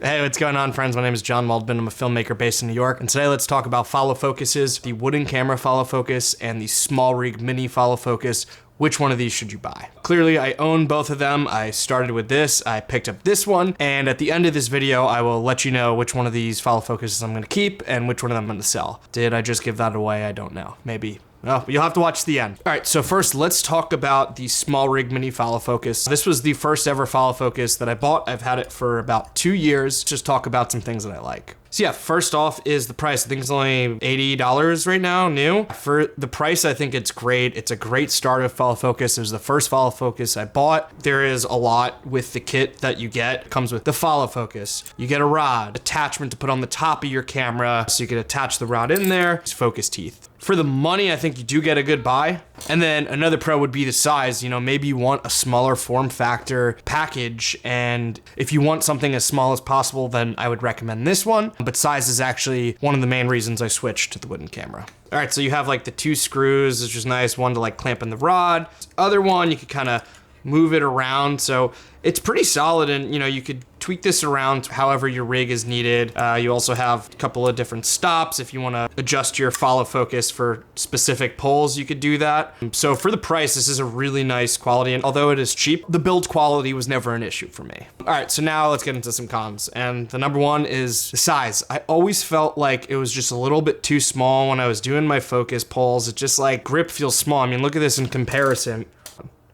Hey, what's going on, friends? My name is John Waldman. I'm a filmmaker based in New York, and today let's talk about follow focuses, the wooden camera follow focus and the SmallRig Mini follow focus. Which one of these should you buy? Clearly, I own both of them. I started with this, I picked up this one, and at the end of this video, I will let you know which one of these follow focuses I'm gonna keep and which one of them I'm gonna sell. Did I just give that away? I don't know. Maybe. Oh, you'll have to watch the end. All right, so first let's talk about the SmallRig Mini follow focus. This was the first ever follow focus that I bought. I've had it for about 2 years. Just talk about some things that I like. So yeah, first off is the price. I think it's only $80 right now, new. For the price, I think it's great. It's a great start of follow focus. It was the first follow focus I bought. There is a lot with the kit that you get. It comes with the follow focus. You get a rod, attachment to put on the top of your camera, so you can attach the rod in there. It's focus teeth. For the money, I think you do get a good buy. And then another pro would be the size. You know, maybe you want a smaller form factor package, and if you want something as small as possible, then I would recommend this one. But size is actually one of the main reasons I switched to the wooden camera. All right, so you have like the 2 screws, which is nice. One to like clamp in the rod. Other one, you could kind of move it around. So it's pretty solid, and you know, you could tweak this around however your rig is needed. You also have a couple of different stops. If you want to adjust your follow focus for specific poles, you could do that. So for the price, this is a really nice quality, and although it is cheap, the build quality was never an issue for me. All right, so now let's get into some cons, and the number one is the size. I always felt like it was just a little bit too small when I was doing my focus poles. It just like grip feels small. I mean, look at this in comparison.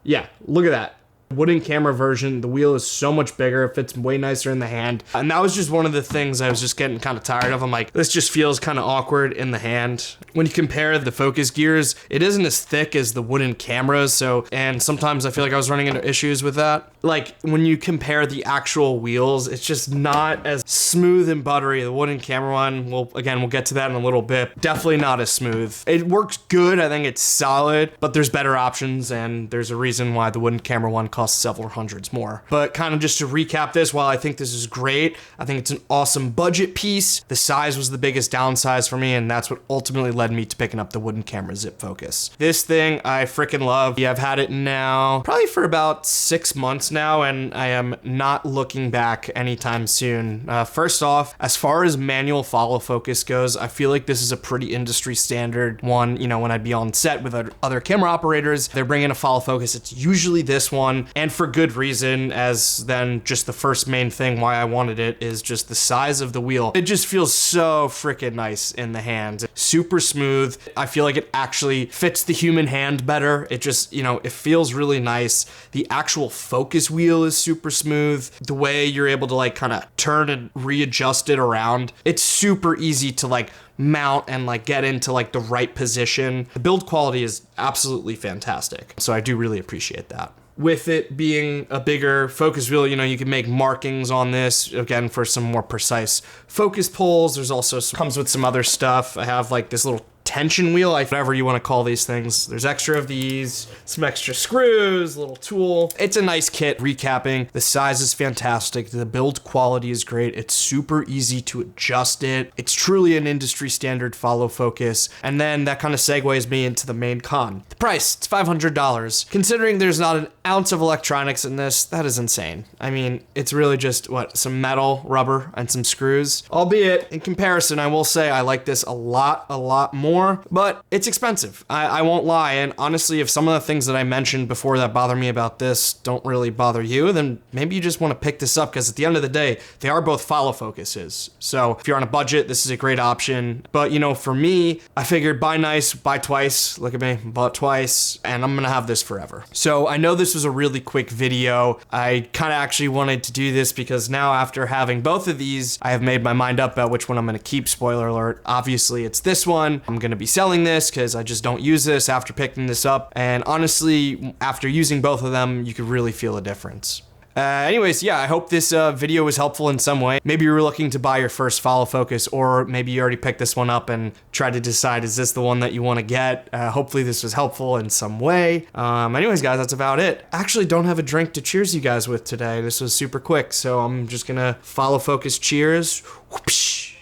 Yeah, look at that. Wooden camera version, the wheel is so much bigger, it fits way nicer in the hand. And that was just one of the things I was just getting kind of tired of. I'm like, this just feels kind of awkward in the hand. When you compare the focus gears, it isn't as thick as the wooden cameras, so, and sometimes I feel like I was running into issues with that. Like, when you compare the actual wheels, it's just not as smooth and buttery. The wooden camera one, well, again, we'll get to that in a little bit. Definitely not as smooth. It works good, I think it's solid, but there's better options, and there's a reason why the wooden camera one costs several hundreds more. But kind of just to recap this, while I think this is great, I think it's an awesome budget piece. The size was the biggest downside for me, and that's what ultimately led me to picking up the wooden camera zip focus. This thing I freaking love. Yeah, I've had it now probably for about 6 months now, and I am not looking back anytime soon. First off, as far as manual follow focus goes, I feel like this is a pretty industry standard one. You know, when I'd be on set with other camera operators, they're bringing a follow focus. It's usually this one, and for good reason, as then just the first main thing why I wanted it is just the size of the wheel. It just feels so freaking nice in the hand. Super smooth. I feel like it actually fits the human hand better. It just, you know, it feels really nice. The actual focus wheel is super smooth. The way you're able to like kind of turn and readjust it around, it's super easy to like mount and like get into like the right position. The build quality is absolutely fantastic. So I do really appreciate that. With it being a bigger focus wheel, you know, you can make markings on this, again, for some more precise focus pulls. There's also comes with some other stuff. I have like this little tension wheel, whatever you want to call these things. There's extra of these, some extra screws, a little tool. It's a nice kit. Recapping, the size is fantastic. The build quality is great. It's super easy to adjust it. It's truly an industry standard follow focus. And then that kind of segues me into the main con. The price, it's $500. Considering there's not an ounce of electronics in this, that is insane. I mean, it's really just, what, some metal, rubber, and some screws. Albeit, in comparison, I will say I like this a lot more. But it's expensive. I won't lie. And honestly, if some of the things that I mentioned before that bother me about this don't really bother you, then maybe you just want to pick this up, because at the end of the day, they are both follow focuses. So if you're on a budget, this is a great option. But you know, for me, I figured buy nice, buy twice. Look at me, bought twice, and I'm gonna have this forever. So I know this was a really quick video. I kind of actually wanted to do this because now, after having both of these, I have made my mind up about which one I'm gonna keep. Spoiler alert, obviously it's this one. I'm gonna be selling this because I just don't use this after picking this up, and honestly, after using both of them, you could really feel a difference. Anyways, yeah, I hope this video was helpful in some way. Maybe you were looking to buy your first follow focus, or maybe you already picked this one up and tried to decide, is this the one that you want to get? Hopefully this was helpful in some way. Anyways, guys, that's about it. Actually, don't have a drink to cheers you guys with today. This was super quick, so I'm just gonna follow focus cheers. Whoopsh.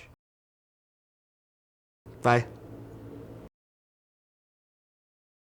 Bye.